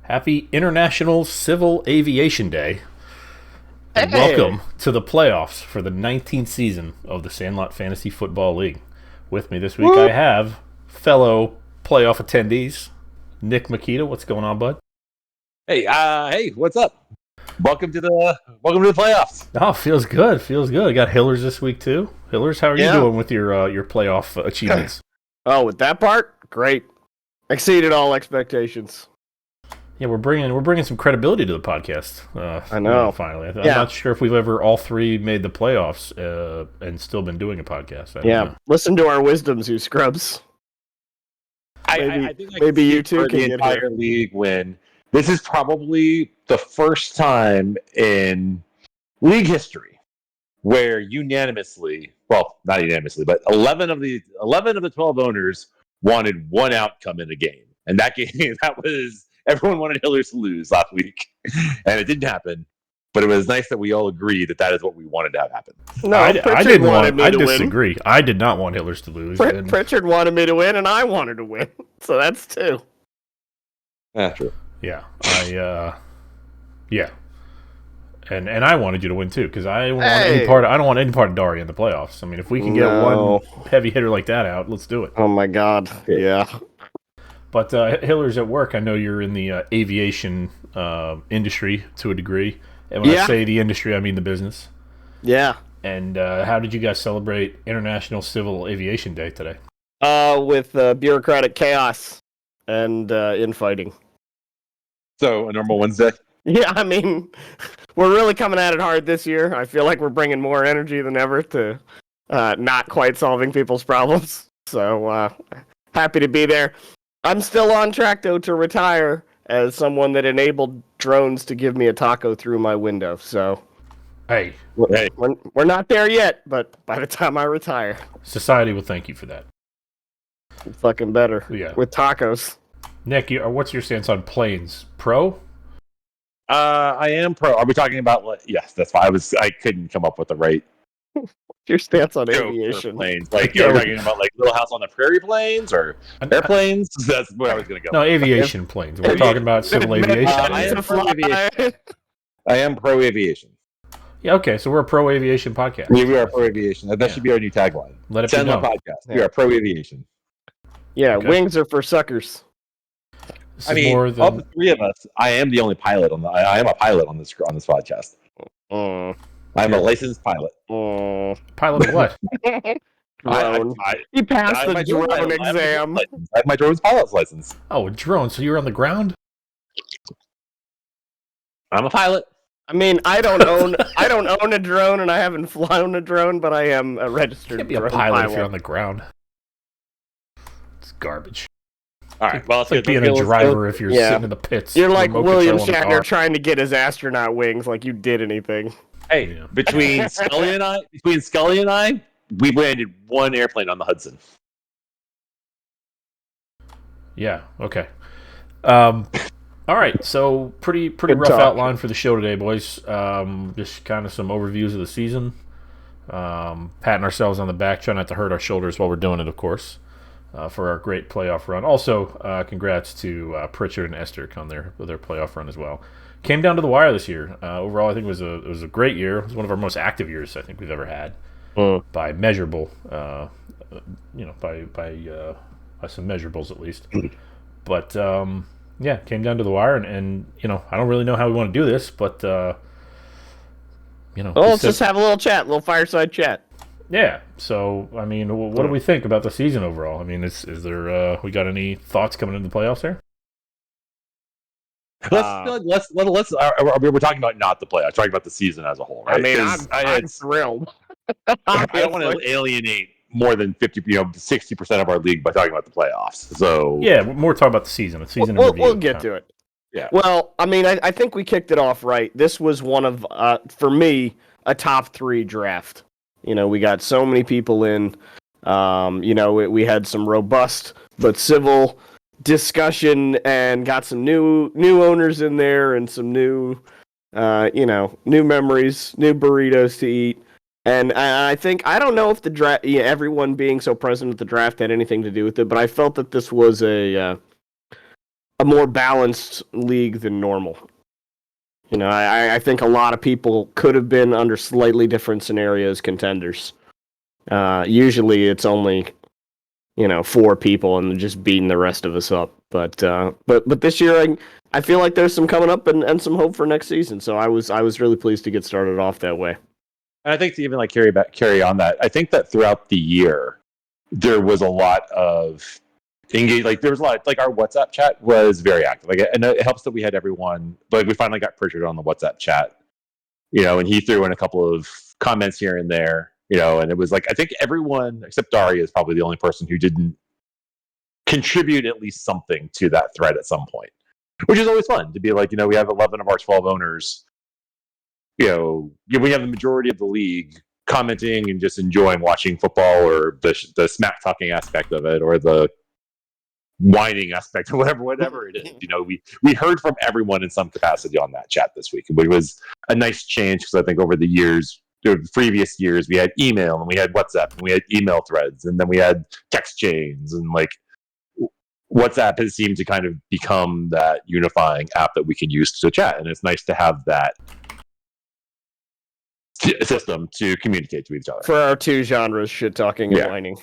Happy International Civil Aviation Day, and Hey, welcome to the playoffs for the 19th season of the Sandlot Fantasy Football League. With me this week, woo. I have fellow playoff attendees, Nick Makita. What's going on, bud? Hey, what's up? Welcome to the playoffs. Oh, feels good. Feels good. I got Hillers this week too. Hillers, how are you Yeah. doing with your playoff achievements? Oh, with that part, great. Exceeded all expectations. Yeah, we're bringing some credibility to the podcast. I know. Finally, I'm Yeah. not sure if we've ever all three made the playoffs and still been doing a podcast. I don't know. Listen to our wisdoms, you scrubs. Maybe- I think maybe you speak two for can the get entire league win. This is probably the first time in league history where unanimously, well, not unanimously, but 11 of the 12 owners wanted one outcome in a game, and that game that was everyone wanted Hillers to lose last week, and it didn't happen. But it was nice that we all agreed that is what we wanted to have happen. No, I Pritchard didn't wanted me I to win. disagree. I did not want Hillers to lose. and- Pritchard wanted me to win, and I wanted to win. So that's two. True. yeah, yeah, and I wanted you to win too because I don't want any Hey. part. I don't want any part of Dari in the playoffs. I mean, if we can get No. one heavy hitter like that out, let's do it. Oh my God. Yeah. But Hillers at work, I know you're in the aviation industry to a degree, and when I Yeah. say the industry, I mean the business. Yeah. And how did you guys celebrate International Civil Aviation Day today? With bureaucratic chaos and infighting. So a normal Wednesday. Yeah, I mean, we're really coming at it hard this year. I feel like we're bringing more energy than ever to not quite solving people's problems. So happy to be there. I'm still on track, though, to retire as someone that enabled drones to give me a taco through my window. So Hey, Hey, we're not there yet, but by the time I retire, society will thank you for that. I'm fucking better Yeah. with tacos. Nick, what's your stance on planes? Pro? I am pro. Are we talking about? Yes, that's why I couldn't come up with the right Your stance on joke for aviation. planes. Like Yeah, you're we- talking about like Little House on the Prairie planes or airplanes. That's where I was going to go. No, aviation planes. We're talking about civil aviation. I am To pro fly. I am pro aviation. Yeah, okay, so we're a pro aviation podcast. We are pro aviation. That Yeah. should be our new tagline. Let it be Send the known. podcast. We Yeah. are pro aviation. Yeah, Okay. wings are for suckers. This I is mean, more of than the three of us, I am the only pilot on the. I am a pilot on this podcast. Mm, I'm a licensed pilot. mm. pilot of what? Drone. I He passed have the my drone pilot- I have my drone exam. license. I have my drone's pilot's license. Oh, a drone. So you're on the ground? I'm a pilot. I mean, I don't own a drone, and I haven't flown a drone, but I am a You registered can't be a drone pilot if you're on the ground. It's garbage. All right. Well, It's like being a driver if you're Yeah. sitting in the pits. You're like remote William controlling a Shatner car. trying to get his astronaut wings, like you did anything. Hey, Yeah. between Scully and I, we landed one airplane on the Hudson. Yeah. Okay. All right. So pretty Good rough talk. outline for the show today, boys. Just kind of some overviews of the season. Patting ourselves on the back, trying not to hurt our shoulders while we're doing it, of course. For our great playoff run. Also, congrats to Pritchard and Esther on their playoff run as well. Came down to the wire this year. Overall, I think it was a great year. It was one of our most active years I think we've ever had by measurable, by some measurables at least. But yeah, came down to the wire, and I don't really know how we want to do this, but Well, let's just have a little chat, a little fireside chat. yeah. So, I mean, what do we think about the season overall? I mean, is there we got any thoughts coming into the playoffs here? Let's. We're talking about not the playoffs. Talking about the season as a whole, right? I mean, 'Cause I'm thrilled. I don't want to alienate more than 60% of our league by talking about the playoffs. So Yeah, we're more talking about the season. The season in review. We'll get to it. Yeah. Well, I mean, I think we kicked it off right. This was one of, for me, a top 3 draft. We got so many people in. We had some robust but civil discussion and got some new owners in there and some new memories, new burritos to eat. And I think, I don't know if the draft, everyone being so present at the draft had anything to do with it, but I felt that this was a a more balanced league than normal. You know, I think a lot of people could have been under slightly different scenarios contenders. Usually it's only, 4 people and just beating the rest of us up. But this year I feel like there's some coming up and some hope for next season. So I was really pleased to get started off that way. And I think to even like carry on that, I think that throughout the year there was a lot of engage. Like there was a lot, like our WhatsApp chat was very active. Like, and it helps that we had everyone. Like we finally got Pritchard on the WhatsApp chat, and he threw in a couple of comments here and there, and it was like I think everyone except Daria is probably the only person who didn't contribute at least something to that thread at some point, which is always fun to be like, we have 11 of our 12 owners. We have the majority of the league commenting and just enjoying watching football, or the smack talking aspect of it, or the whining aspect, or whatever it is. We heard from everyone in some capacity on that chat this week, which was a nice change because I think over the previous years, we had email and we had WhatsApp and we had email threads and then we had text chains, and like WhatsApp has seemed to kind of become that unifying app that we can use to chat, and it's nice to have that system to communicate to each other. For our 2 genres, shit talking and whining.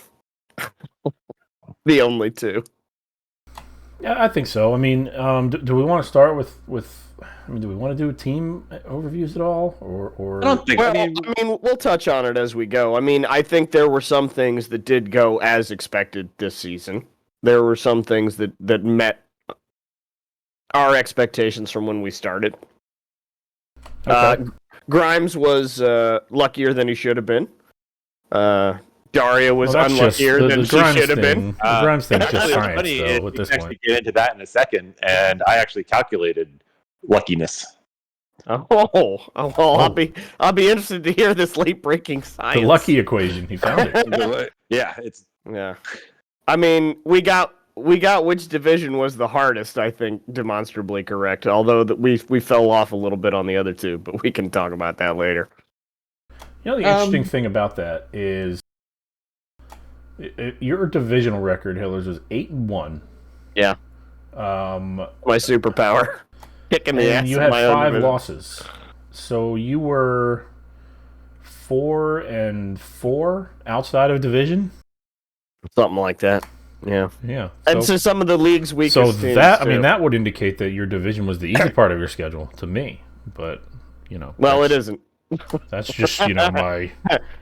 The only 2. Yeah, I think so. I mean, do we want to start with? Do we want to do team overviews at all, or? I don't think. Well, I mean, we'll touch on it as we go. I mean, I think there were some things that did go as expected this season. There were some things that met our expectations from when we started. Okay. Grimes was luckier than he should have been. Daria was unluckier than she should have been. The Grimes thing's just It's science, funny, though, at this we point. can get into that in a second, and I actually calculated luckiness. I'll be interested to hear this late breaking science. The lucky equation, he found it. Yeah. I mean, we got which division was the hardest, I think, demonstrably correct. Although that we fell off a little bit on the other 2, but we can talk about that later. The interesting thing about that is your divisional record, Hillers, was 8-1. Yeah. My superpower. Kicking the ass. And you had 5 losses. So you were 4-4 outside of division? Something like that. Yeah. Yeah. And so some of the league's weakest So teams that, too. that would indicate that your division was the easy part of your schedule to me. But, Well, it isn't. That's just, my...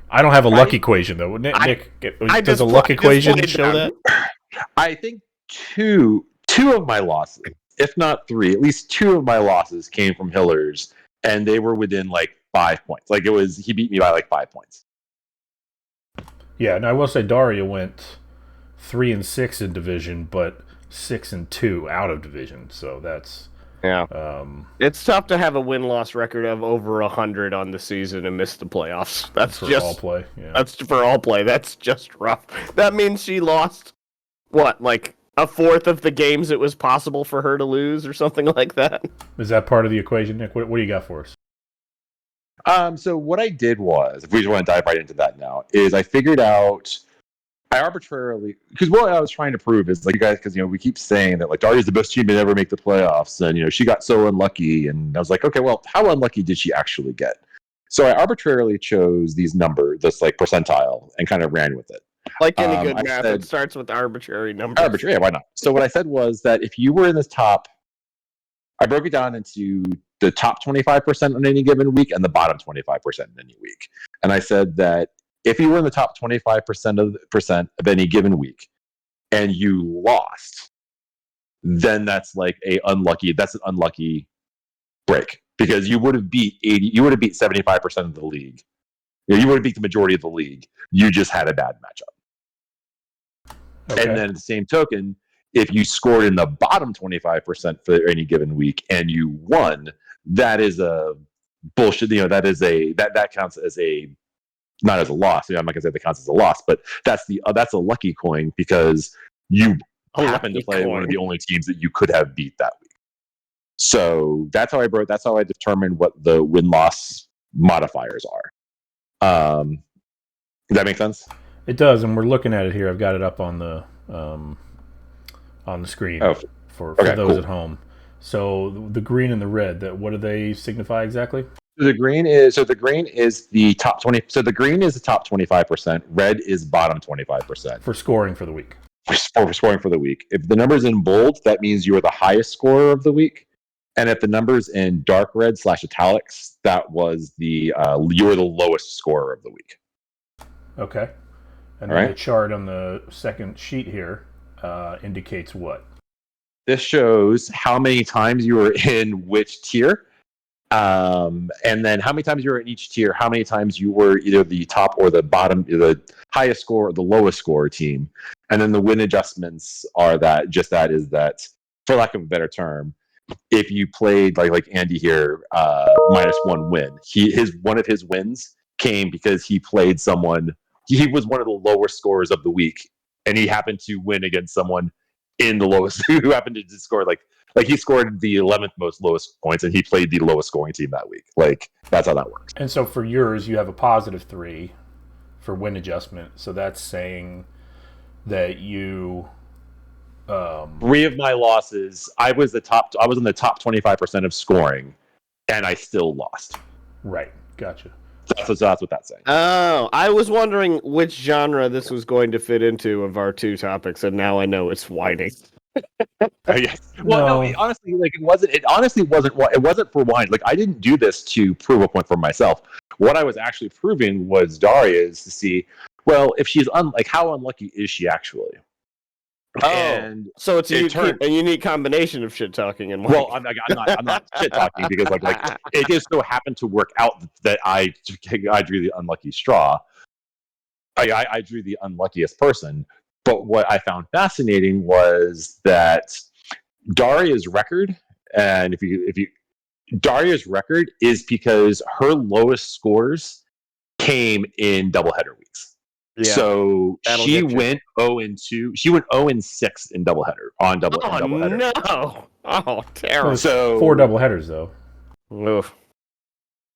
I don't have a luck equation, though. Nick, does a luck equation show that? I think two of my losses, if not 3, at least 2 of my losses came from Hillers, and they were within, 5 points. He beat me by, 5 points. Yeah, and I will say Daria went 3-6 in division, but 6-2 out of division. So that's it's tough to have a win-loss record of over 100 on the season and miss the playoffs. That's for just all play. Yeah. That's for all play. That's just rough. That means she lost what, a fourth of the games it was possible for her to lose, or something like that. Is that part of the equation, Nick? What do you got for us? So what I did was, if we just want to dive right into that now, is I figured out, I arbitrarily, because what I was trying to prove is, you guys, because, we keep saying that, Daria's the best team to ever make the playoffs, and, she got so unlucky, and I was like, okay, well, how unlucky did she actually get? So I arbitrarily chose these numbers, this, percentile, and kind of ran with it. Like any good math, it starts with arbitrary numbers. Arbitrary, yeah, why not? So what I said was that if you were in this top, I broke it down into the top 25% on any given week and the bottom 25% in any week. And I said that if you were in the top 25% of any given week and you lost, then that's an unlucky break, because you would have beat 75% of the league. You would have beat the majority of the league. You just had a bad matchup. Okay. And then at the same token, if you scored in the bottom 25% for any given week and you won, that is a bullshit. That counts as not as a loss. I'm not gonna say that counts as a loss, but that's a lucky coin, because you happen to play one of the only teams that you could have beat that week. So that's how I determined what the win-loss modifiers are. Does that make sense? It does, and we're looking at it here. I've got it up on the screen for Okay, those cool. at home. So the green and the red, what do they signify exactly? The green is the top 20. So the green is the top 25%. Red is bottom 25% For scoring for the week. for scoring for the week. If the number's in bold, that means you are the highest scorer of the week. And if the number's in dark red / italics, that was you were the lowest scorer of the week. Okay. And All then right. the chart on the second sheet here indicates what? This shows how many times you were in which tier. And then how many times you were in each tier, how many times you were either the top or the bottom, the highest score or the lowest score team. And then the win adjustments are that, for lack of a better term, if you played like Andy here, -1 win, one of his wins came because he played someone, he was one of the lower scorers of the week, and he happened to win against someone in the lowest who happened to score like he scored the 11th most lowest points, and he played the lowest scoring team that week. Like, that's how that works. And so for yours, you have a +3 for win adjustment. So that's saying that you. 3 of my losses, I was in the top 25% of scoring, and I still lost. Right. Gotcha. That's what that's saying. Oh, I was wondering which genre this was going to fit into of our two topics, and now I know it's whining. Yes. Well, no, honestly, it wasn't for wine. Like, I didn't do this to prove a point for myself. What I was actually proving was Daria's, to see, well, if she's how unlucky is she actually? Oh, and so it's a unique combination of shit talking and whining. well, I'm not shit talking, because it just so happened to work out that I drew the unlucky straw. I drew the unluckiest person. But what I found fascinating was that Daria's record, and Daria's record is because her lowest scores came in doubleheader weeks. Yeah, so she went 0-2. She went 0-6 in doubleheader on doubleheader. No! Oh, terrible. So 4 doubleheaders though. Oof.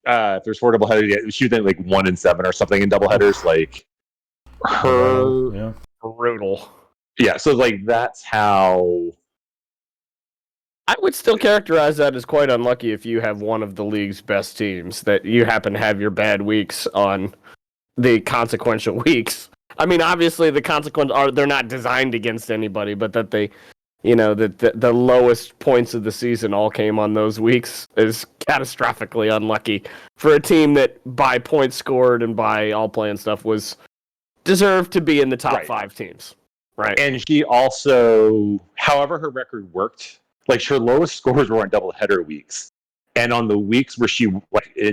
If there's 4 doubleheaders, she went 1-7 or something in doubleheaders. Like, her. Yeah. Brutal. Yeah, so that's how. I would still characterize that as quite unlucky if you have one of the league's best teams, that you happen to have your bad weeks on the consequential weeks. I mean, obviously the consequences they're not designed against anybody, but that they, that the lowest points of the season all came on those weeks is catastrophically unlucky for a team that, by points scored and by all play and stuff, was deserved to be in the top 5 teams. Right. And she also, however her record worked, her lowest scores were on doubleheader weeks. And on the weeks where she,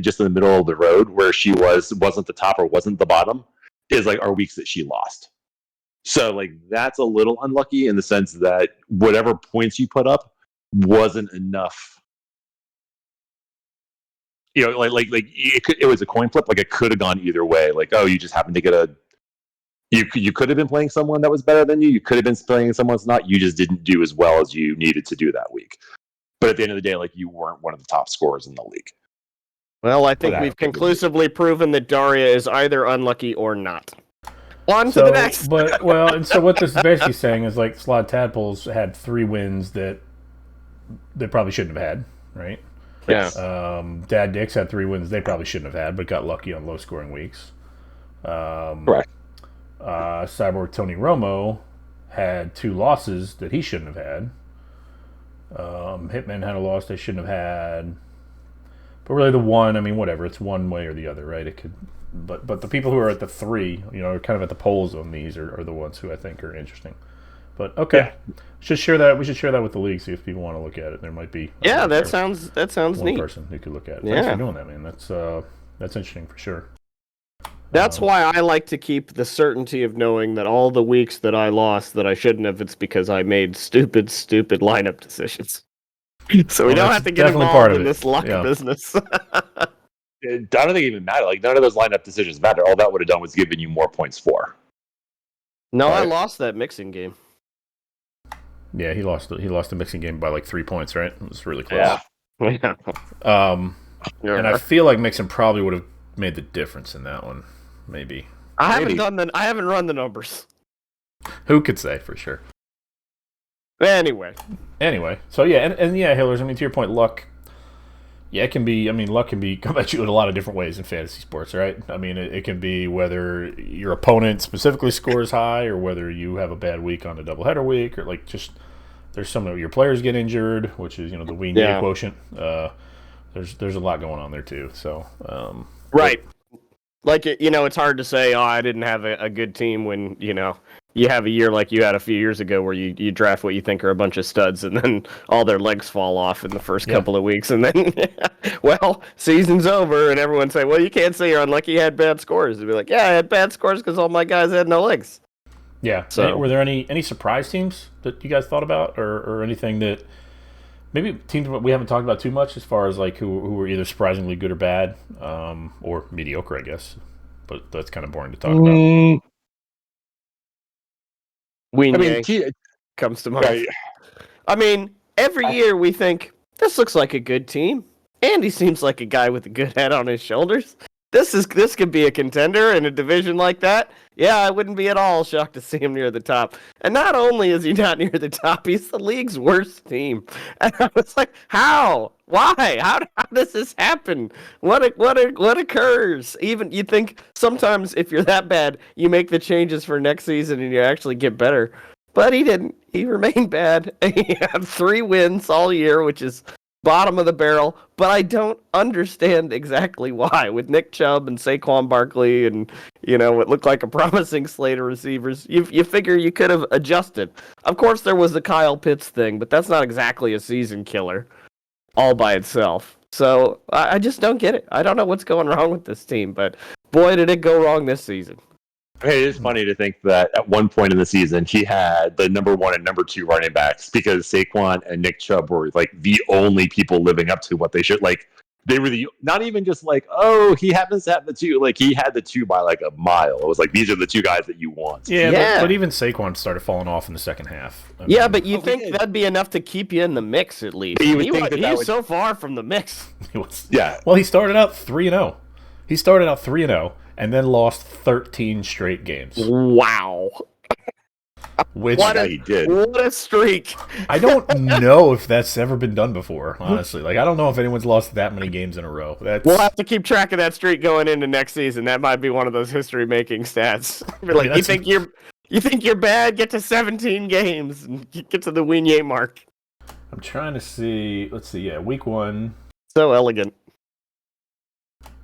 just in the middle of the road, where she wasn't the top or wasn't the bottom, is are weeks that she lost. So that's a little unlucky in the sense that whatever points you put up wasn't enough. It was a coin flip. It could have gone either way. You just happened to get you could have been playing someone that was better than you. You could have been playing someone that's not. You just didn't do as well as you needed to do that week. But at the end of the day, you weren't one of the top scorers in the league. Well, I think we've conclusively proven that Daria is either unlucky or not. On to the next. And so what this is basically saying is Slot Tadpoles had 3 wins that they probably shouldn't have had, right? Yeah. Dad Dicks had 3 wins they probably shouldn't have had, but got lucky on low scoring weeks. Correct. Cyborg Tony Romo had 2 losses that he shouldn't have had. Hitman had a loss they shouldn't have had. But really the one, I mean, whatever, it's one way or the other, right? It could, but the people who are at the 3, are kind of at the polls on these are the ones who I think are interesting. But okay, yeah. We should share that with the league, see if people want to look at it. There might be that sounds one neat. person who could look at it. Yeah. Thanks for doing that, man. That's interesting for sure. That's why I like to keep the certainty of knowing that all the weeks that I lost that I shouldn't have, it's because I made stupid lineup decisions. So we don't have to get involved in this luck business. I don't think it even matter. None of those lineup decisions matter. All that would have done was given you more points for. No, right? I lost that mixing game. Yeah, he lost the mixing game by 3 points, right? It was really close. Yeah. And I feel like Mixon probably would have made the difference in that one. Maybe. I haven't run the numbers. Who could say for sure? Anyway, so yeah, and yeah, Hillers. I mean, to your point, luck. Yeah, it can be. I mean, luck can be come at you in a lot of different ways in fantasy sports, right? I mean, it can be whether your opponent specifically scores high, or whether you have a bad week on a doubleheader week, or like just there's some of your players get injured, which is the Wien quotient. There's a lot going on there too. So right, like it's hard to say. Oh, I didn't have a good team when you have a year like you had a few years ago where you draft what you think are a bunch of studs and then all their legs fall off in the first couple of weeks. And then, well, season's over and everyone say, well, you can't say you're unlucky you had bad scores. They'd be like, yeah, I had bad scores because all my guys had no legs. Yeah. So were there any surprise teams that you guys thought about or anything that maybe teams we haven't talked about too much as far as like who were either surprisingly good or bad or mediocre, I guess. But that's kind of boring to talk about. Comes to mind. Right. I mean, every year we think, this looks like a good team. Andy seems like a guy with a good head on his shoulders. This could be a contender in a division like that. Yeah, I wouldn't be at all shocked to see him near the top. And not only is he not near the top, he's the league's worst team. And I was like, how? Why? How does this happen? What occurs? Even you think sometimes if you're that bad, you make the changes for next season and you actually get better. But he didn't. He remained bad. He had 3 wins all year, which is bottom of the barrel, but I don't understand exactly why. With Nick Chubb and Saquon Barkley and, what looked like a promising slate of receivers, you figure you could have adjusted. Of course, there was the Kyle Pitts thing, but that's not exactly a season killer all by itself. So I just don't get it. I don't know what's going wrong with this team, but boy, did it go wrong this season. Hey, it is funny to think that at one point in the season, he had the number 1 and number 2 running backs because Saquon and Nick Chubb were like the only people living up to what they should. Like they were not even just like, oh, he happens to have the 2. Like he had the 2 by like a mile. It was like these are the 2 guys that you want. Yeah. But even Saquon started falling off in the second half. But you think that'd be enough to keep you in the mix at least? He was so far from the mix. He was. Yeah. Well, he started out 3-0. He started out 3-0. And then lost 13 straight games. Wow. Which he did. What a streak. I don't know if that's ever been done before, honestly. Like, I don't know if anyone's lost that many games in a row. We'll have to keep track of that streak going into next season. That might be one of those history-making stats. Like, you think you're bad, get to 17 games, and get to the Winier mark. I'm trying to see. Let's see. Yeah, week 1. So elegant.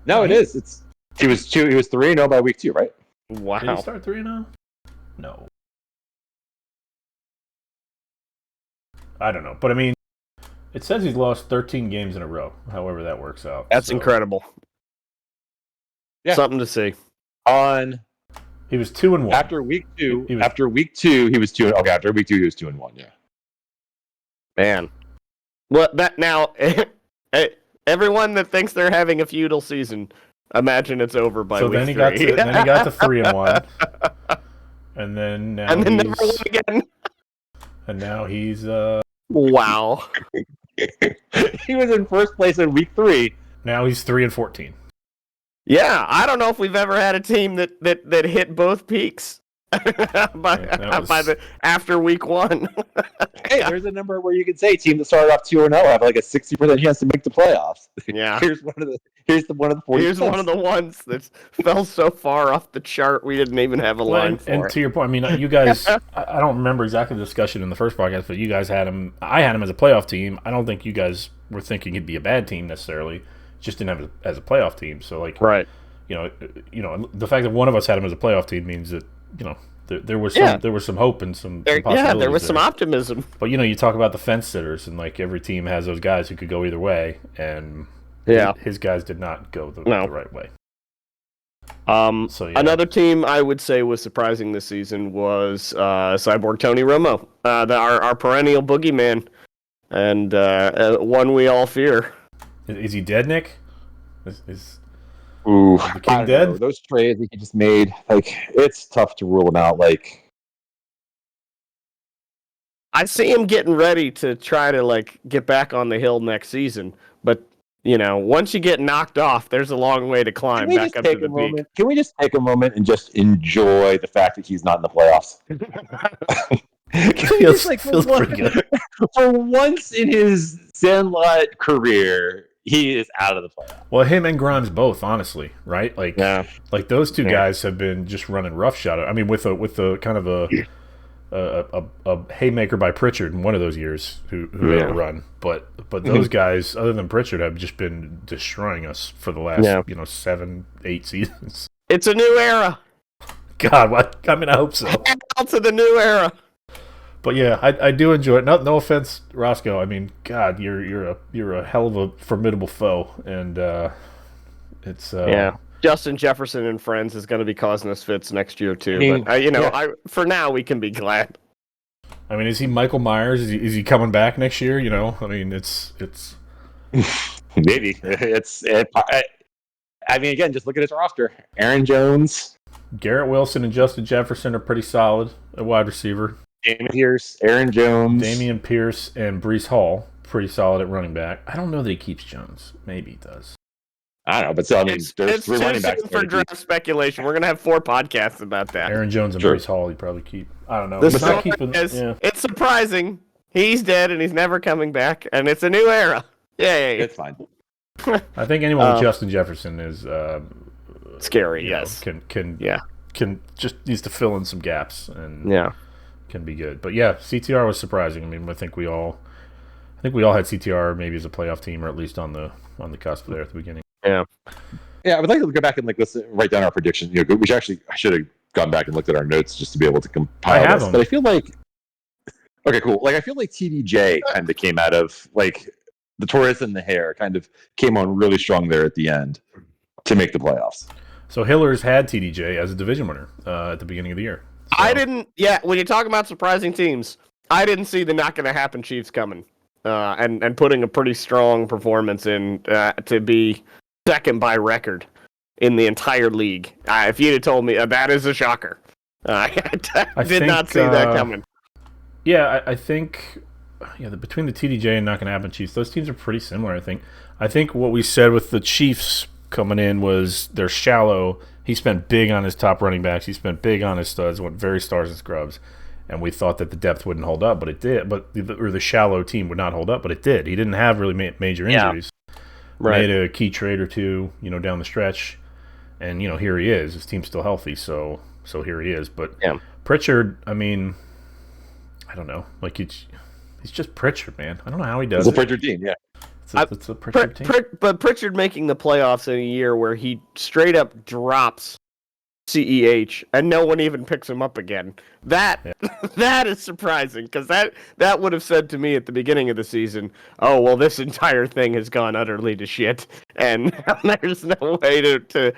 No, it is. He was 3-0 by week 2, right? Wow. Did he start 3-0? No. I don't know. But, I mean, it says he's lost 13 games in a row, however that works out. That's incredible. Yeah. Something to see. He was 2-1. After week 2, he was 2. Okay, after week 2, he was 2-1, yeah. Man. Well, that now, everyone that thinks they're having a feudal season, imagine it's over by week 3. Then he got to 3-1, and then now never won again. And now he's wow. He was in first place in week 3. Now he's 3-14. Yeah, I don't know if we've ever had a team that hit both peaks after week 1. Hey, there's a number where you can say team that started off 2-0 have like a 60% chance to make the playoffs. Yeah. Here's one of the 40%. Here's one of the ones that fell so far off the chart we didn't even have a line for. And to your point, I mean, you guys, I don't remember exactly the discussion in the first podcast, but you guys had him. I had him as a playoff team. I don't think you guys were thinking he'd be a bad team necessarily. Just didn't have it as a playoff team. So like, right. The fact that one of us had him as a playoff team means that there was some hope and some possibilities. Yeah, there was some optimism. But you talk about the fence sitters, and like every team has those guys who could go either way, and his guys did not go the right way. Another team I would say was surprising this season was Cyborg Tony Romo, our perennial boogeyman, and one we all fear. Is he dead, Nick? Ooh, the king dead? Know. Those trades that he just made, like, it's tough to rule him out. Like, I see him getting ready to try to like get back on the hill next season, but once you get knocked off, there's a long way to climb back up to the peak. Can we just take a moment and just enjoy the fact that he's not in the playoffs? Feels for pretty good. For once in his Sandlot career, he is out of the playoffs. Well, him and Grimes both, honestly, right? Like, Yeah. like those two Yeah. guys have been just running roughshod. I mean, with a kind of a haymaker by Pritchard in one of those years who had a run, but those guys, other than Pritchard, have just been destroying us for the last 7-8 seasons. It's a new era. God, what? I mean, I hope so. Out to the new era. But yeah, I do enjoy it. No offense, Roscoe. I mean, God, you're a hell of a formidable foe, and it's Justin Jefferson and friends is going to be causing us fits next year too. I mean, but for now we can be glad. I mean, is he Michael Myers? Is he coming back next year? You know, I mean, it's maybe I mean, again, just look at his roster. Aaron Jones, Garrett Wilson, and Justin Jefferson are pretty solid at wide receiver. Dameon Pierce, Aaron Jones, Dameon Pierce, and Breece Hall, pretty solid at running back. I don't know that he keeps Jones. Maybe he does. I don't know, but still, I mean, there's it's three too running backs soon for draft speculation. We're gonna have 4 podcasts about that. Aaron Jones and Sure. Breece Hall, he probably keep. I don't know. The He's not story keeping. is, Yeah. it's surprising. He's dead and he's never coming back, and it's a new era. Yeah. It's fine. I think anyone with Justin Jefferson is Scary. you know, Yes. can just needs to fill in some gaps and Yeah. can be good. But yeah, CTR was surprising. I mean, I think we all had CTR maybe as a playoff team or at least on the cusp there at the beginning. Yeah. Yeah, I would like to go back and listen, write down our predictions. You know, I should have gone back and looked at our notes just to be able to compile I have this. them. But I feel like okay, cool. Like I feel like TDJ kind of came out of like the Taurus and the Hare kind of came on really strong there at the end to make the playoffs. So Hillers had TDJ as a division winner at the beginning of the year. So, I didn't. Yeah, when you talk about surprising teams, I didn't see the not going to happen Chiefs coming, and putting a pretty strong performance in to be second by record in the entire league. If you'd have told me that is a shocker. I did not see that coming. Yeah, I think between the TDJ and not going to happen Chiefs, those teams are pretty similar. I think what we said with the Chiefs coming in was they're shallow. He spent big on his top running backs. He spent big on his studs, went very stars and scrubs. And we thought that the depth wouldn't hold up, but it did. Or the shallow team would not hold up, but it did. He didn't have really major injuries. Yeah. Right. Made a key trade or two, down the stretch. And, here he is. His team's still healthy, so here he is. But Pritchard, I mean, I don't know. Like, he's just Pritchard, man. I don't know how he does It's it. a Pritchard team, yeah. It's a Pritchard team. But Pritchard making the playoffs in a year where he straight up drops CEH and no one even picks him up again. That is surprising because that would have said to me at the beginning of the season, oh well, this entire thing has gone utterly to shit and there's no way to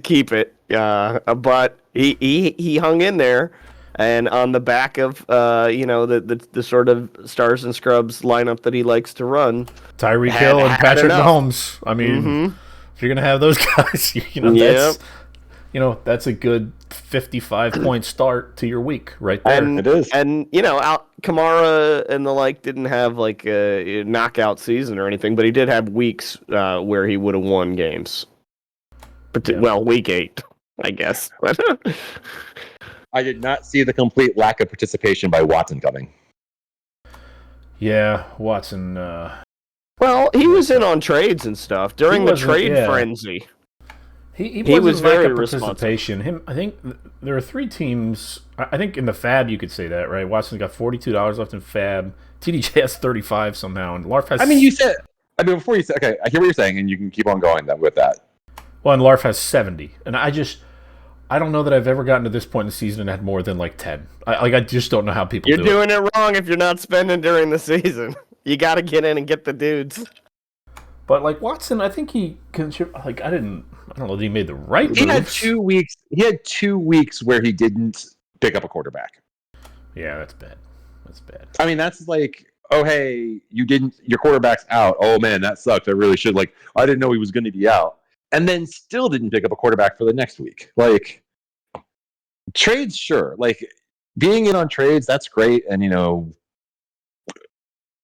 keep it. But he hung in there. And on the back of the sort of stars and scrubs lineup that he likes to run, Tyreek Hill and Patrick enough. Mahomes. I mean, if you're gonna have those guys, that's a good 55-point start to your week right there. And it is. And Kamara and the like didn't have like a knockout season or anything, but he did have weeks where he would have won games. Well, week 8, I guess. I did not see the complete lack of participation by Watson coming. Yeah, Watson. Well, he was in on trades and stuff during the trade frenzy. He was very participation. I think there are 3 teams. I think in the Fab you could say that, right? Watson's got $42 left in Fab. TDJ has 35 somehow, and Larf has. Before you said, okay, I hear what you're saying, and you can keep on going with that. Well, and Larf has 70, and I don't know that I've ever gotten to this point in the season and had more than like 10. I just don't know how people do it. You're doing it wrong if you're not spending during the season. You got to get in and get the dudes. But like Watson, I think he like I don't know that he made the right moves. He had 2 weeks. He had 2 weeks where he didn't pick up a quarterback. Yeah, that's bad. That's bad. I mean, that's like, oh hey, your quarterback's out. Oh man, that sucked. I really should I didn't know he was going to be out. And then still didn't pick up a quarterback for the next week. Like, trades, sure. Like, being in on trades, that's great and,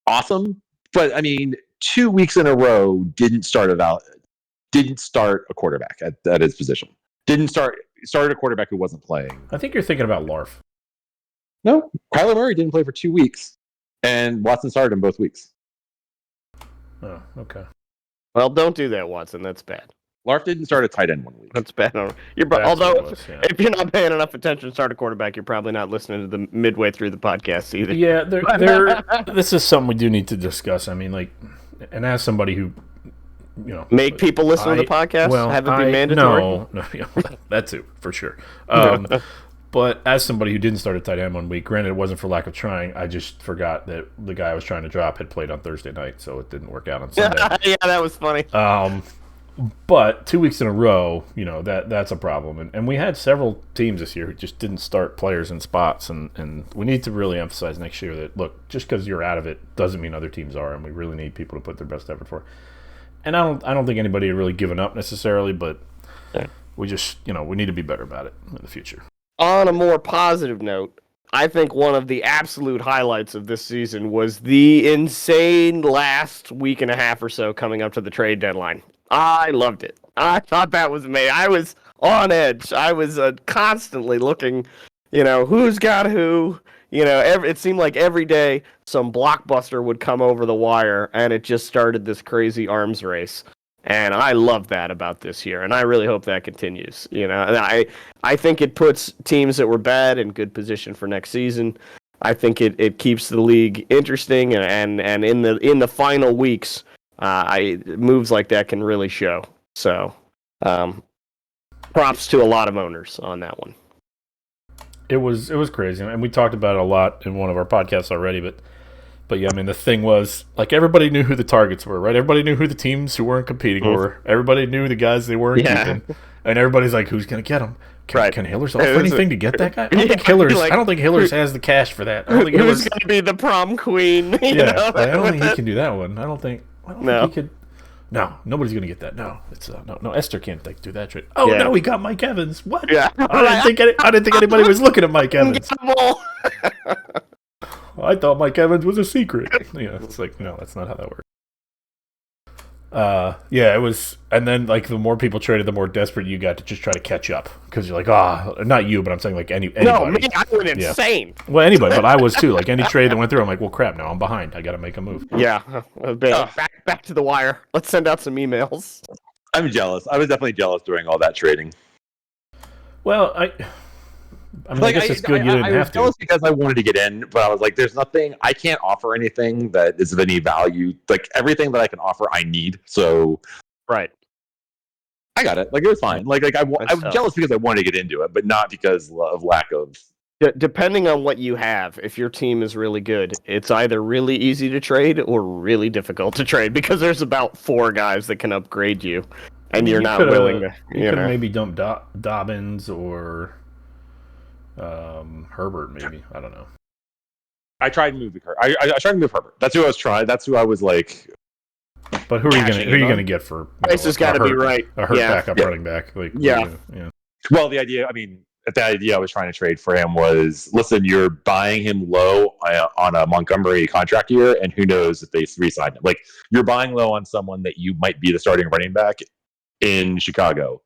awesome. But, I mean, 2 weeks in a row didn't start a quarterback at his position. Started a quarterback who wasn't playing. I think you're thinking about Larf. No, Kyler Murray didn't play for 2 weeks, and Watson started him both weeks. Oh, okay. Well, don't do that, Watson. That's bad. Larf didn't start a tight end 1 week. That's bad. That's Although, what it was, yeah. if you're not paying enough attention to start a quarterback, you're probably not listening to the midway through the podcast either. Yeah, this is something we do need to discuss. I mean, like, and as somebody who, make people listen to the podcast. Have it be mandatory. No, that too, for sure. But as somebody who didn't start a tight end 1 week, granted it wasn't for lack of trying, I just forgot that the guy I was trying to drop had played on Thursday night, so it didn't work out on Sunday. Yeah, that was funny. But 2 weeks in a row, that's a problem. And we had several teams this year who just didn't start players in spots, and we need to really emphasize next year that, look, just because you're out of it doesn't mean other teams are, and we really need people to put their best effort for it. And I don't think anybody had really given up necessarily, but we just, we need to be better about it in the future. On a more positive note, I think one of the absolute highlights of this season was the insane last week and a half or so coming up to the trade deadline. I loved it. I thought that was amazing. I was on edge. I was constantly looking, who's got who. It seemed like every day some blockbuster would come over the wire, and it just started this crazy arms race. And I love that about this year, and I really hope that continues. And I think it puts teams that were bad in good position for next season. I think it keeps the league interesting, and in the final weeks, moves like that can really show. So, props to a lot of owners on that one. It was crazy, and we talked about it a lot in one of our podcasts already, But yeah, I mean, the thing was, like, everybody knew who the targets were, right? Everybody knew who the teams who weren't competing were. Everybody knew the guys they weren't keeping. And everybody's like, who's going to get them? Can Hillers offer anything to get that guy? I don't think Hillers has the cash for that. I don't think who's going to be the prom queen? I don't think he can do that one. I don't think he could. No, nobody's going to get that. No, it's no. Esther can't do that trade. Oh, no, he got Mike Evans. What? Yeah. I didn't think anybody was looking at Mike Evans. I thought Mike Evans was a secret. It's like, no, that's not how that works. It was, and then like the more people traded, the more desperate you got to just try to catch up because you're like, not you, but I'm saying like anybody. No, man, I went insane. Well, anybody, but I was too. Like any trade that went through, I'm like, well, crap, now I'm behind. I got to make a move. Yeah, back to the wire. Let's send out some emails. I'm jealous. I was definitely jealous during all that trading. Well, I guess it's good you didn't have to. I was jealous because I wanted to get in, but I was like, there's nothing, I can't offer anything that is of any value. Like, everything that I can offer, I need. So, right. I got it. Like, it was fine. Like I was jealous because I wanted to get into it, but not because of lack of... Depending on what you have, if your team is really good, it's either really easy to trade or really difficult to trade because there's about 4 guys that can upgrade you, and you're not willing to... You could maybe dump Dobbins or... Herbert, maybe. I don't know. I tried moving Herbert. I tried to move Herbert. That's who I was trying. That's who I was like. But who are you gonna get for? Price has got to be right. A hurt backup running back. Like yeah. Well, the idea I was trying to trade for him was, listen, you're buying him low on a Montgomery contract year, and who knows if they re-sign him. Like, you're buying low on someone that you might be the starting running back in Chicago.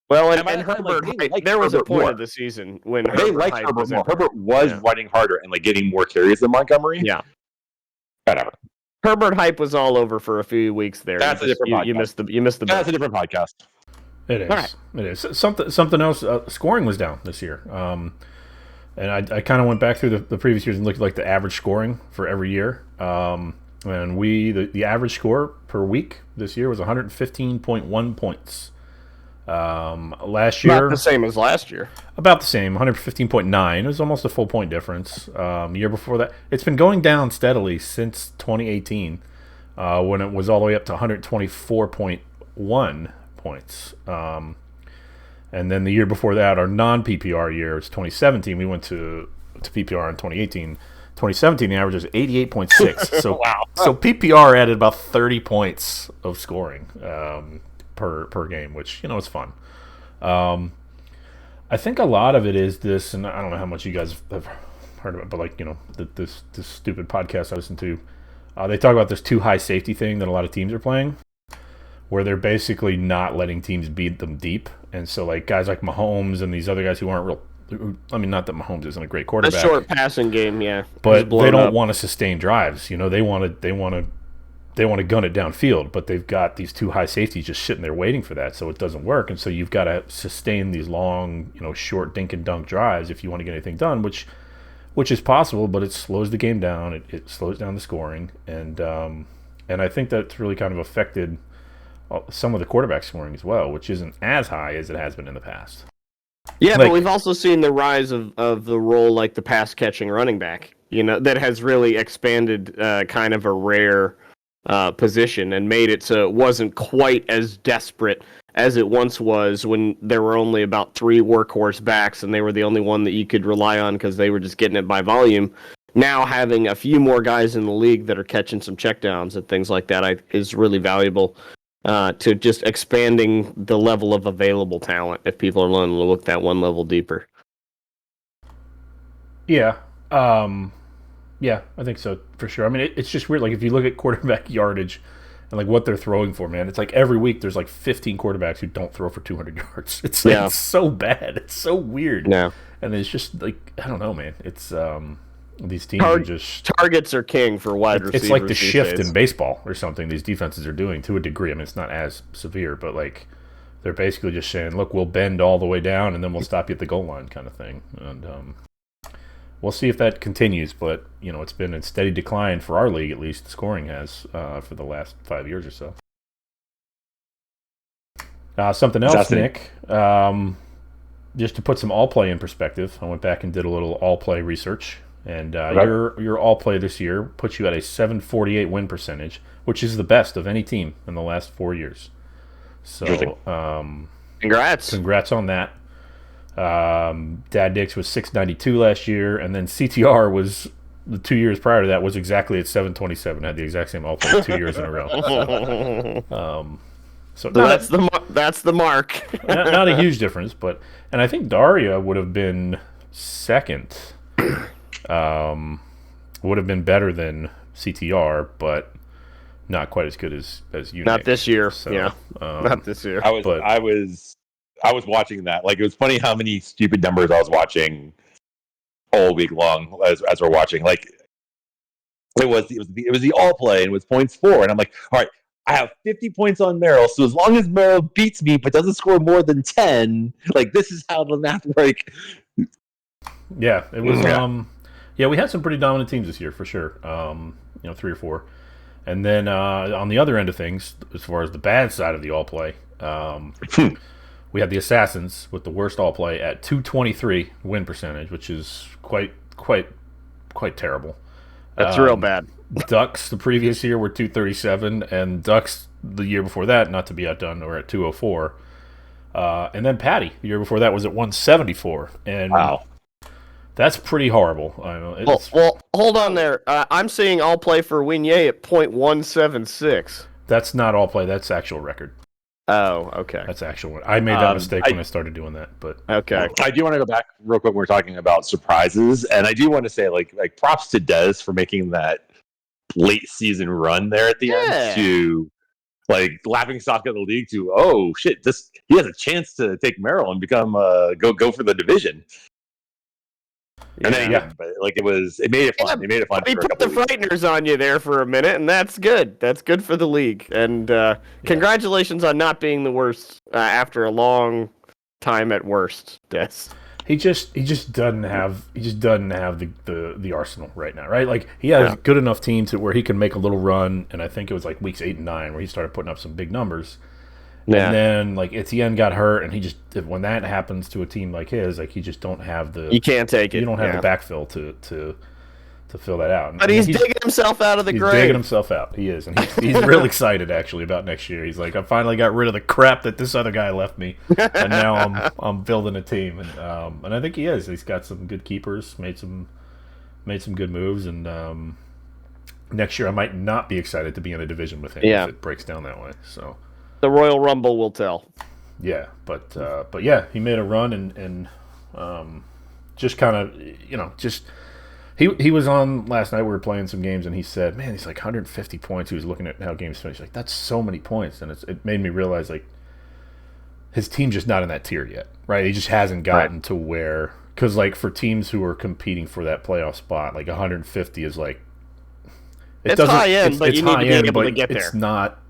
Well, and Herbert, there was a point of the season when they liked Herbert more. Herbert was running harder and like getting more carries than Montgomery. Yeah, whatever. Herbert hype was all over for a few weeks there. That's a different podcast. You missed the. That's a different podcast. It is. Right. It is something else. Scoring was down this year, and I kind of went back through the previous years and looked at like the average scoring for every year. And the average score per week this year was 115.1 points. Last year, not the same as last year. About the same, 115.9. It was almost a full point difference. Year before that, it's been going down steadily since 2018, when it was all the way up to 124.1 points. And then the year before that, our non-PPR year, it's 2017. We went to PPR in 2018. 2017, the average was 88.6. So wow. So PPR added about 30 points of scoring. Per game, which it's fun. I think a lot of it is this, and I don't know how much you guys have heard of it, but like this stupid podcast I listen to, they talk about this too high safety thing that a lot of teams are playing, where they're basically not letting teams beat them deep, and so like guys like Mahomes and these other guys who aren't real I mean, not that Mahomes isn't a great A quarterback, short passing game, yeah. but Just blown they don't up. want to sustain drives. They want to gun it downfield, but they've got these two high safeties just sitting there waiting for that, so it doesn't work. And so you've got to sustain these long, short dink and dunk drives if you want to get anything done, which is possible, but it slows the game down. It slows down the scoring, and I think that's really kind of affected some of the quarterback scoring as well, which isn't as high as it has been in the past. Yeah, Like- but we've also seen the rise of the role like the pass catching running back. That has really expanded kind of a rare position and made it so it wasn't quite as desperate as it once was when there were only about 3 workhorse backs and they were the only one that you could rely on because they were just getting it by volume. Now having a few more guys in the league that are catching some checkdowns and things like that is really valuable to just expanding the level of available talent if people are willing to look that one level deeper. Yeah. Yeah, I think so for sure. I mean, it's just weird. Like if you look at quarterback yardage and like what they're throwing for, man, it's like every week there's like 15 quarterbacks who don't throw for 200 yards. It's like, it's so bad. It's so weird. Yeah. And it's just like I don't know, man. It's these teams are just targets are king for wide receivers. it's like the these shift days. in baseball or something. These defenses are doing to a degree. I mean, it's not as severe, but like they're basically just saying, "Look, we'll bend all the way down, and then we'll stop you at the goal line," kind of thing. And we'll see if that continues. But it's been in steady decline for our league, at least. The scoring has for the last 5 years or so. Something else, Nick. Just to put some all play in perspective, I went back and did a little all play research. And your all play this year puts you at a 748 win percentage, which is the best of any team in the last 4 years. So, congrats on that. Dad Dix was 692 last year, and then CTR was the 2 years prior to that was exactly at 727. Had the exact same all play 2 years in a row. So that's the mark. not a huge difference, and I think Daria would have been second. Would have been better than CTR, but not quite as good as you. Not this year. So, yeah, not this year. I was watching that. Like it was funny how many stupid numbers I was watching all week long as we're watching. Like it was the all play and it was points for, and I'm like, all right, I have 50 points on Merrill, so as long as Merrill beats me but doesn't score more than 10, like this is how the math works. Yeah, it was. Yeah, we had some pretty dominant teams this year for sure. 3 or 4, and then on the other end of things, as far as the bad side of the all play, we had the Assassins with the worst all play at 223 win percentage, which is quite terrible. That's real bad. Ducks the previous year were 237, and Ducks the year before that, not to be outdone, were at 204. And then Patty the year before that was at 174, and wow. That's pretty horrible. I know. Well, hold on there. I'm seeing all play for Wynye at .176. That's not all play. That's actual record. Oh, okay. That's actual. I made that mistake when I started doing that. But okay. I do want to go back real quick when we're talking about surprises, and I do want to say like props to Des for making that late season run there at the end to like laughing stock of the league to oh shit, he has a chance to take Merrill and become go for the division. And then it made it fun. Yeah, it made it fun. He put the Frighteners on you there for a minute, and that's good. That's good for the league. And congratulations on not being the worst after a long time at worst, Des. He just doesn't have the arsenal right now, right? Like he has a good enough team to where he can make a little run, and I think it was like weeks 8 and 9 where he started putting up some big numbers. Yeah. And then like Etienne got hurt, and when that happens to a team like his, like he just don't have the. You can't take it. You don't have the backfill to fill that out. But he's digging himself out of the grave. He's digging himself out. He is, and he's real excited actually about next year. He's like, I finally got rid of the crap that this other guy left me, and now I'm building a team, and I think he is. He's got some good keepers, made some good moves, and next year I might not be excited to be in a division with him if it breaks down that way. So. The Royal Rumble will tell. Yeah, but yeah, he made a run and just kind of just he was on last night. We were playing some games and he said, "Man, he's like 150 points." He was looking at how games finished. Like that's so many points, and it made me realize like his team's just not in that tier yet, right? He just hasn't gotten to where Because like for teams who are competing for that playoff spot, like 150 is like it's high end, but you need to be able to get there. It's not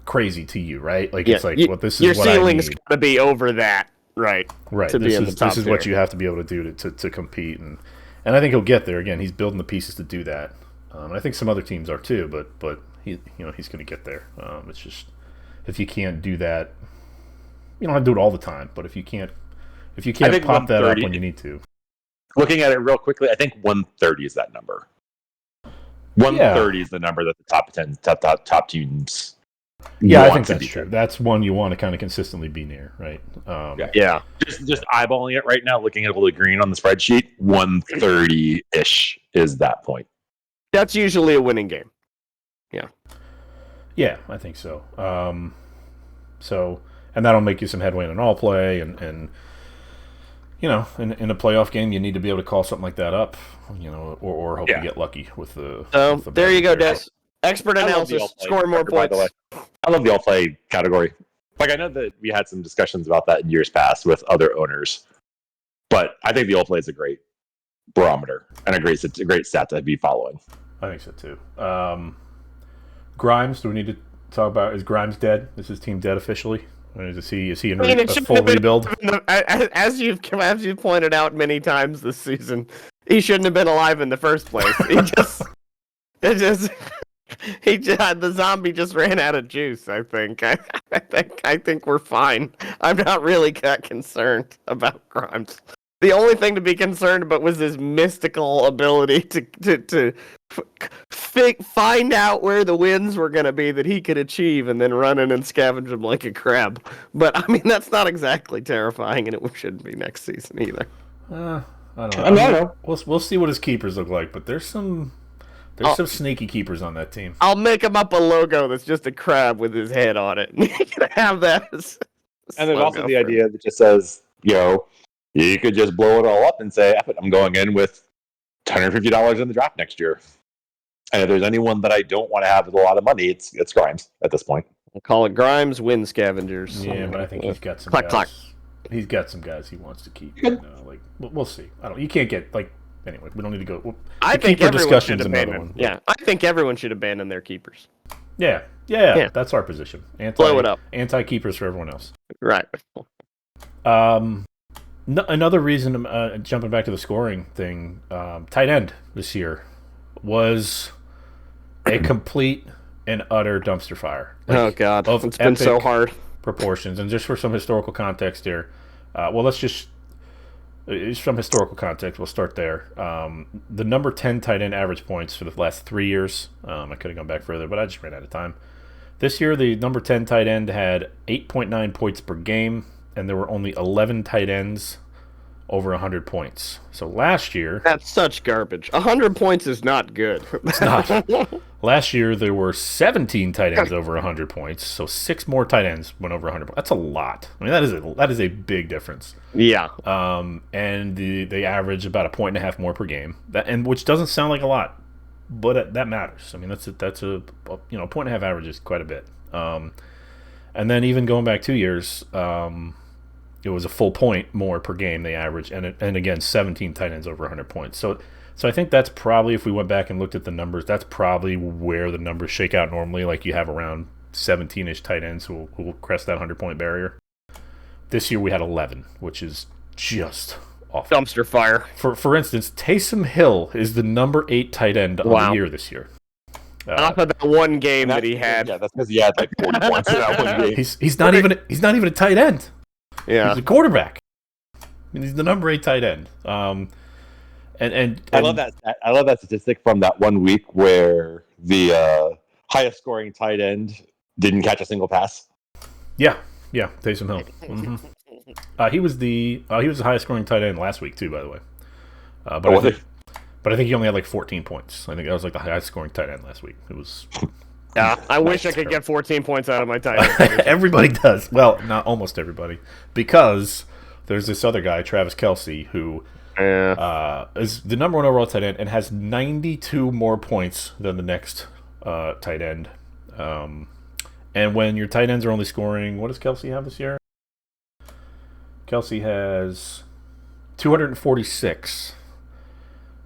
crazy to you, right? Like it's like, well, this is your what I need. ceiling's got to be over that, right? Right. To be in the top this is what you have to be able to do to compete, and I think he'll get there. Again, he's building the pieces to do that. And I think some other teams are too, but he's going to get there. It's just if you can't do that, you don't have to do it all the time. But if you can't pop that up when you need to. Looking at it real quickly, I think 130 is that number. 130 is the number that the top teams. Yeah, I think that's true. That's one you want to kind of consistently be near, right? Yeah. Just eyeballing it right now, looking at Willie Green on the spreadsheet, 130-ish is that point. That's usually a winning game. Yeah. Yeah, I think so. And that'll make you some headway in an all play, and you know, in a playoff game, you need to be able to call something like that up, you know, or hope you get lucky with the. So there you go, Des. Expert analysis, scoring more points. By the way, I love the all-play category. Like I know that we had some discussions about that in years past with other owners, but I think the all-play is a great barometer and a great stat to be following. I think so too. Grimes, do we need to talk about? Is Grimes dead? Is his team dead officially? Or is he in a full rebuild? As you've pointed out many times this season, he shouldn't have been alive in the first place. The zombie just ran out of juice. I think. I think we're fine. I'm not really that concerned about Grimes. The only thing to be concerned about was his mystical ability to find out where the wins were going to be that he could achieve and then run in and scavenge them like a crab. But, I mean, that's not exactly terrifying, and it shouldn't be next season either. I don't know. We'll see what his keepers look like, but there's some sneaky keepers on that team. I'll make him up a logo that's just a crab with his head on it. You can have that as and there's also the idea that just says, you know, you could just blow it all up and say, I'm going in with $150 in the draft next year. And if there's anyone that I don't want to have with a lot of money, it's Grimes at this point. We'll call it Grimes Win Scavengers. Yeah, but I think he's got some guys. He's got some guys he wants to keep. You know, like we'll see. You can't get like anyway. We don't need to go. I think everyone should abandon. Yeah, I think everyone should abandon their keepers. Yeah. That's our position. Blow it up. Anti-keepers for everyone else. Right. Another reason, jumping back to the scoring thing, tight end this year was a complete and utter dumpster fire. Oh God, it's been so hard. Proportions, and just for some historical context here, it's from historical context. We'll start there. The number 10 tight end average points for the last 3 years. I could have gone back further, but I just ran out of time. This year, the number 10 tight end had 8.9 points per game, and there were only 11 tight ends over 100 points. So last year... That's such garbage. 100 points is not good. It's not. Last year, there were 17 tight ends over 100 points, so 6 more tight ends went over 100 points. That's a lot. I mean, that is a big difference. Yeah. And they average about a point and a half more per game, which doesn't sound like a lot, but that matters. I mean, that's a point and a half average is quite a bit. And then even going back 2 years, it was a full point more per game they averaged, and again 17 tight ends over 100 points. So I think that's probably, if we went back and looked at the numbers, that's probably where the numbers shake out normally. Like you have around 17-ish tight ends who will crest that 100-point barrier. This year we had 11, which is just awful. Dumpster fire. For instance, Taysom Hill is the number 8 tight end on the year this year. Off of that one game that he had. Yeah, that's because he had like 40 points in that one game. He's not even a tight end. Yeah, he's a quarterback. I mean, he's the number 8 tight end. And I love that. I love that statistic from that 1 week where the highest scoring tight end didn't catch a single pass. Yeah, Taysom Hill. Mm-hmm. He was the highest scoring tight end last week too, by the way. But I think he only had like 14 points. I think that was like the highest scoring tight end last week. It was. Yeah, I wish I could get 14 points out of my tight end. Everybody does. Well, not almost everybody, because there's this other guy, Travis Kelce, who is the number 1 overall tight end and has 92 more points than the next tight end. And when your tight ends are only scoring, what does Kelce have this year? Kelce has 246.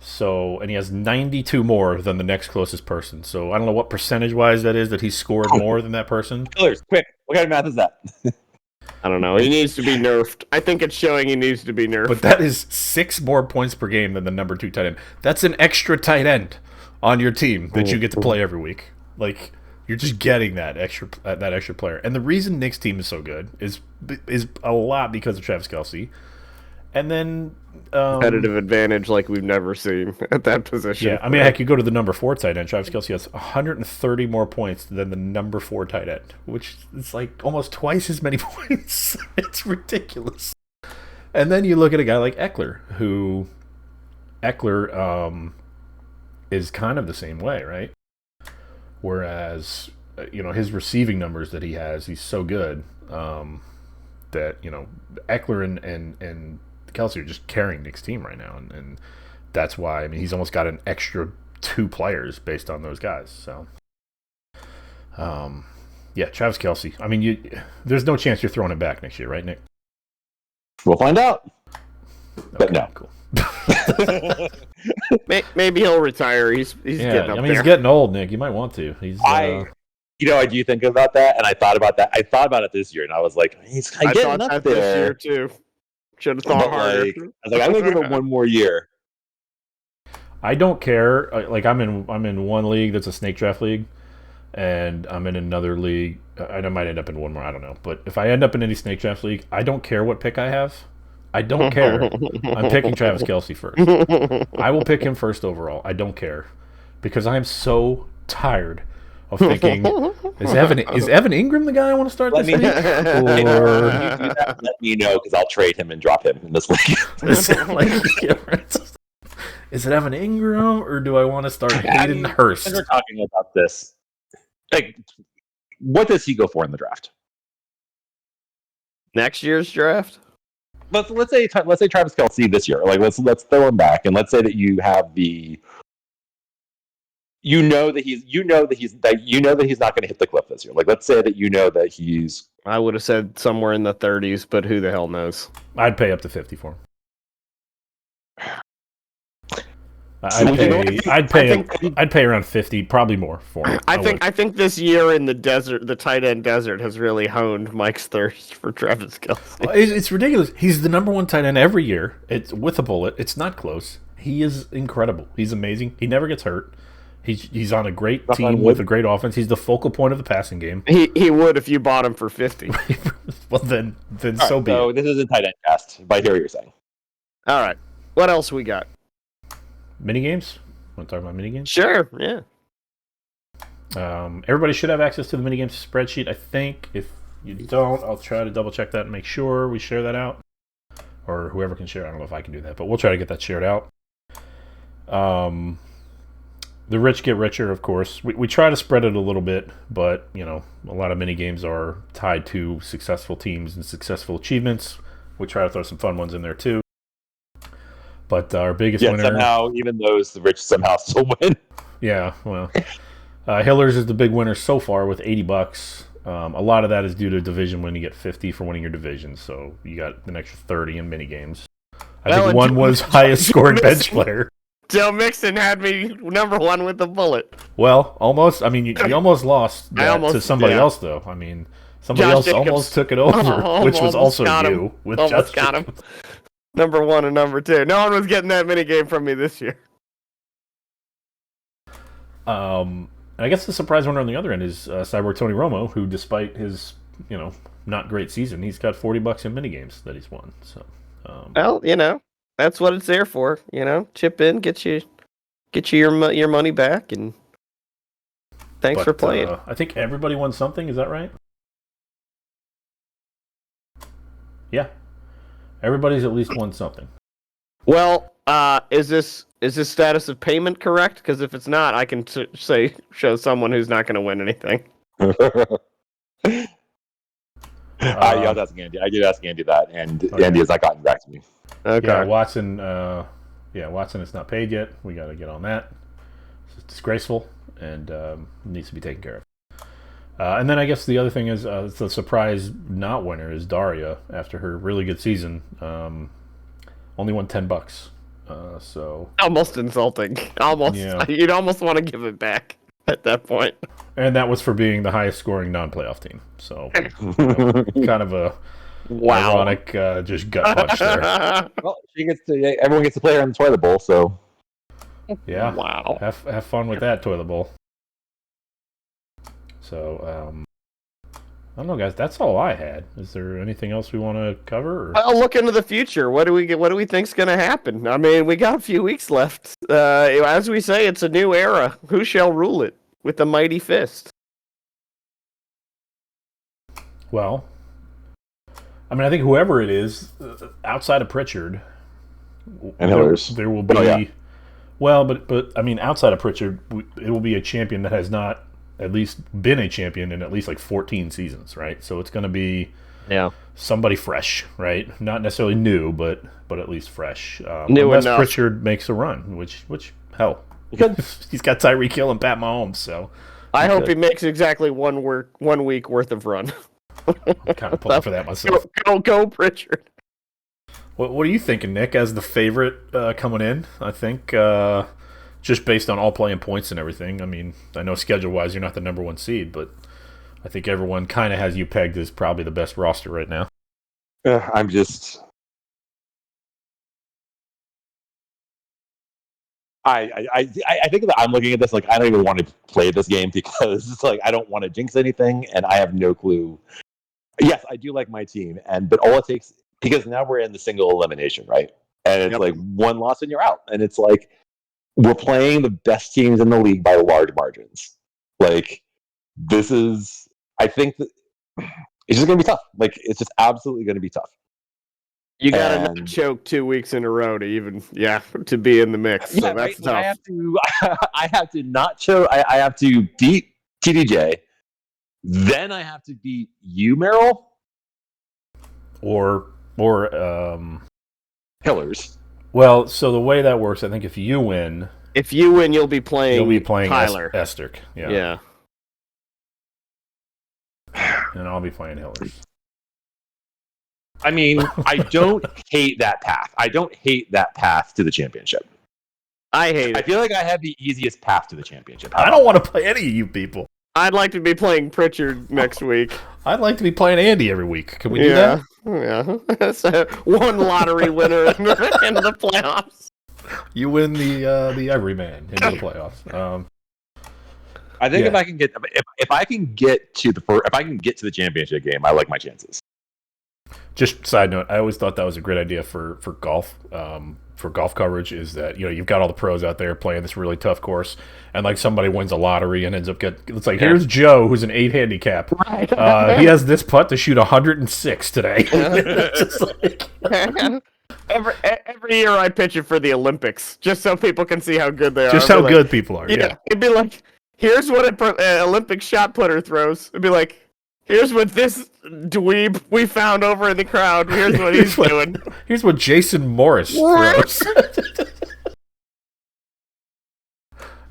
So, and he has 92 more than the next closest person. So I don't know what percentage-wise that is that he scored more than that person. Killers, quick! What kind of math is that? I don't know. He needs to be nerfed. I think it's showing he needs to be nerfed. But that is 6 more points per game than the number 2 tight end. That's an extra tight end on your team that you get to play every week. Like, you're just getting that extra player. And the reason Nick's team is so good is a lot because of Travis Kelce. And then competitive advantage like we've never seen at that position. Yeah, I mean, heck, you go to the number 4 tight end. Travis Kelce has 130 more points than the number 4 tight end, which is like almost twice as many points. It's ridiculous. And then you look at a guy like Eckler, who is kind of the same way, right? Whereas, his receiving numbers that he has, he's so good that, Eckler and Kelce are just carrying Nick's team right now, and that's why. I mean, he's almost got an extra 2 players based on those guys. So, Travis Kelce. I mean, there's no chance you're throwing it back next year, right, Nick? We'll find out. But Okay, no. cool. Maybe he'll retire. He's getting up there. He's getting old, Nick. You might want to. I do think about that, and I thought about that. I thought about it this year, and I was like, he's I getting thought up that there. this year too. Should have thought But, harder. I was like, I'm gonna give it one more year. I don't care. Like, I'm in one league that's a snake draft league, and I'm in another league. I might end up in one more. I don't know. But if I end up in any snake draft league, I don't care what pick I have. I don't care. I'm picking Travis Kelce first. I will pick him first overall. I don't care, because I'm so tired of thinking, is Evan Ingram the guy I want to start this week? Or Let me know, because I'll trade him and drop him in this league. Is it Evan Ingram, or do I want to start Hayden Hurst? We're talking about this. Like, what does he go for in the draft? Next year's draft? Let's say Travis Kelce this year. Like, let's throw him back, and let's say that you have the. You know that he's not going to hit the cliff this year. Like, let's say that that he's. I would have said somewhere in the 30s, but who the hell knows? I'd pay up to 50 for him. I'd pay around 50, probably more for him. I think this year in the desert, the tight end desert, has really honed Mike's thirst for Travis Kelce. It's ridiculous. He's the number 1 tight end every year. It's with a bullet. It's not close. He is incredible. He's amazing. He never gets hurt. He's on a great team with a great offense. He's the focal point of the passing game. He would if you bought him for 50. Well, then so be it. So this isn't tight end cast, but I hear what you're saying. All right. What else we got? Minigames? Want to talk about minigames? Sure, yeah. Everybody should have access to the minigames spreadsheet, I think. If you don't, I'll try to double check that and make sure we share that out. Or whoever can share. I don't know if I can do that, but we'll try to get that shared out. The rich get richer, of course. We try to spread it a little bit, but, a lot of minigames are tied to successful teams and successful achievements. We try to throw some fun ones in there, too. But our biggest winner... somehow, even those, the rich somehow still win. Yeah, well... Hillers is the big winner so far with $80. A lot of that is due to division win. You get 50 for winning your division, so you got an extra 30 in minigames. I think one was highest scoring bench player. Joe Mixon had me number 1 with the bullet. Well, almost. I mean, you almost lost to somebody else, though. I mean, somebody else almost took it over, which was also you. With almost got him. Number 1 and number 2. No one was getting that mini game from me this year. I guess the surprise winner on the other end is Cyborg Tony Romo, who, despite his not great season, he's got $40 in mini games that he's won. So, well, that's what it's there for. Chip in, get you your money back, and thanks for playing. I think everybody won something. Is that right? Yeah, everybody's at least won something. Well, is this status of payment correct? Because if it's not, I can show someone who's not going to win anything. I was asking Andy. I did ask Andy that, and Andy has not gotten back to me. Okay. Yeah, Watson. Watson is not paid yet. We got to get on that. It's disgraceful and needs to be taken care of. And then I guess the other thing is the surprise not winner is Daria after her really good season. only won $10. So Almost insulting. Almost. Yeah. You'd almost want to give it back at that point. and that was for being the highest scoring non-playoff team. So kind of a ironic just gut punch there. Well, everyone gets to play her in the toilet bowl, so Yeah. Wow. Have fun with that toilet bowl. So I don't know, guys. That's all I had. Is there anything else we want to cover? Or? Well, look into the future. What do we think's going to happen? I mean, we got a few weeks left. As we say, it's a new era. Who shall rule it with the mighty fist? Well, I mean, I think whoever it is, outside of Pritchard, And Hillers. there will be. Oh, yeah. Well, but I mean, outside of Pritchard, it will be a champion that has not at least been a champion in at least like 14 seasons, right? So it's going to be somebody fresh, right? Not necessarily new, but at least fresh. New unless enough. Pritchard makes a run, which hell, he's got Tyreek Hill and Pat Mahomes, so I hope he makes exactly 1 week worth of run. I'm kind of pulling for that myself. Go, Pritchard. What are you thinking, Nick, as the favorite coming in? I think just based on all playing points and everything. I mean, I know schedule-wise you're not the number one seed, but I think everyone kind of has you pegged as probably the best roster right now. I'm just. I think that I'm looking at this like I don't even want to play this game because it's like I don't want to jinx anything and I have no clue. Yes, I do like my team, but all it takes because now we're in the single elimination, right? And it's like one loss and you're out, and it's like we're playing the best teams in the league by large margins. Like this is, I think that it's just gonna be tough. Like it's just absolutely gonna be tough. You got to not choke 2 weeks in a row to be in the mix. So Yeah, that's right? tough. I have to not show. I have to beat TDJ. Then I have to beat you, Merrill, Or Hillers. well, so the way that works, I think if you win, If you win, you'll be playing Tyler Tyler. Esterk. Yeah. And I'll be playing Hillers. I mean, I don't hate that path. I don't hate that path to the championship. I hate I it. feel like I have the easiest path to the championship. I don't want to play any of you people. I'd like to be playing Pritchard next week. I'd like to be playing Andy every week. Can we do that? Yeah. So one lottery winner into the playoffs. You win the everyman into the playoffs. I think Yeah. if I can get to the championship game, I like my chances. Just side note, I always thought that was a great idea for golf. For golf coverage, is that you've got all the pros out there playing this really tough course, and like somebody wins a lottery and ends up it's like here's Joe who's an 8 handicap. Right. He has this putt to shoot 106 today. It's just like, Every year I pitch it for the Olympics, just so people can see how good they are. just I'd how be good people are. like, Yeah. It'd be like, here's what an Olympic shot putter throws. It'd be like, here's what this dweeb we found over in the crowd. Here's what he's doing. Here's what Jason Morris throws.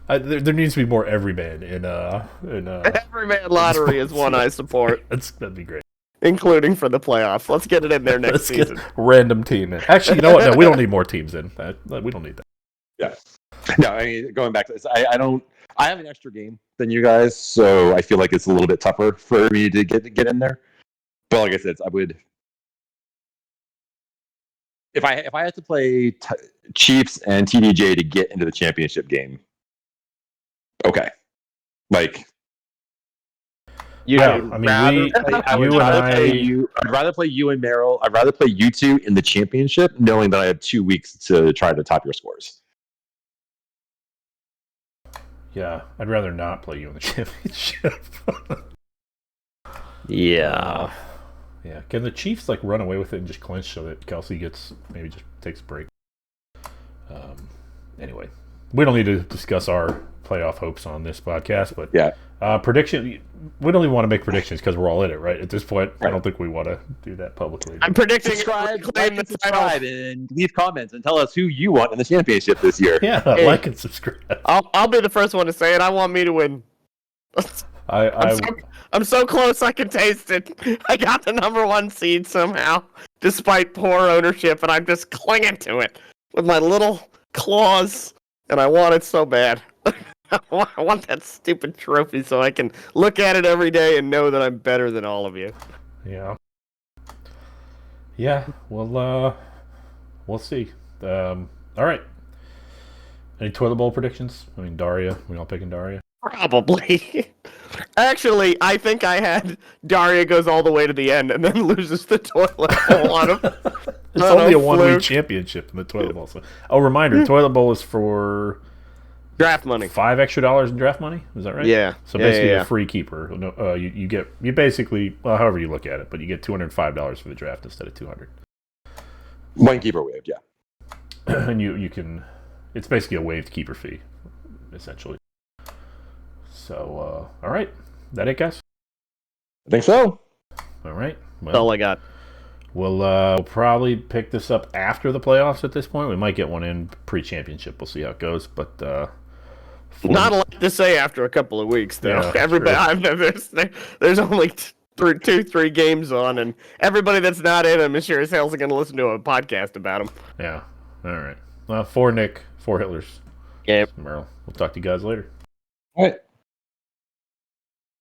There needs to be more everyman in Everyman lottery is one I support, that'd be great. including for the playoffs. Let's get it in there next Let's get season. a random team in. Actually, you know what? No, we don't need more teams in. We don't need that. Yeah. No, I mean, going back to this, I have an extra game than you guys, so I feel like it's a little bit tougher for me to get in there. But like I said, I would if I had to play Chiefs and TDJ to get into the championship game. Okay, like I mean, I'd rather play you and Merrill. I'd rather play you two in the championship, knowing that I have 2 weeks to try to top your scores. Yeah, I'd rather not play you in the championship. Yeah. Yeah. Can the Chiefs run away with it and just clinch so that Kelsey maybe just takes a break? Anyway, we don't need to discuss our playoff hopes on this podcast, but yeah, prediction. We don't even want to make predictions because we're all in it, right? At this point, right. I don't think we want to do that publicly. I'm predicting subscribe and leave comments and tell us who you want in the championship this year. Yeah, like and subscribe. I'll be the first one to say it. I want me to win. I'm so close I can taste it. I got the number 1 seed somehow. despite poor ownership, and I'm just clinging to it with my little claws, and I want it so bad. I want that stupid trophy so I can look at it every day and know that I'm better than all of you. Yeah. Yeah. Well, we'll see. All right. Any toilet bowl predictions? I mean, Daria. We all picking Daria? Probably. Actually, I think I had Daria goes all the way to the end and then loses the toilet bowl on him. It's only a one-week championship in the toilet bowl. So, reminder: toilet bowl is for draft money. $5 extra in draft money. Is that right? Yeah. So basically, a free keeper. No, you basically, well, however you look at it, but you get $205 for the draft instead of $200. One keeper waived, yeah. And you can, it's basically a waived keeper fee, essentially. So, all right, that it, guys. I think so. All right. Well, That's all I got. We'll probably pick this up after the playoffs at this point. We might get one in pre-championship. We'll see how it goes. But not a lot to say after a couple of weeks, though. Yeah, Everybody, there's only 3 games on, and everybody that's not in them is sure as hell going to listen to a podcast about them. Yeah. All right. For Nick, for Hitlers. Yeah. Merrill. We'll talk to you guys later. All right.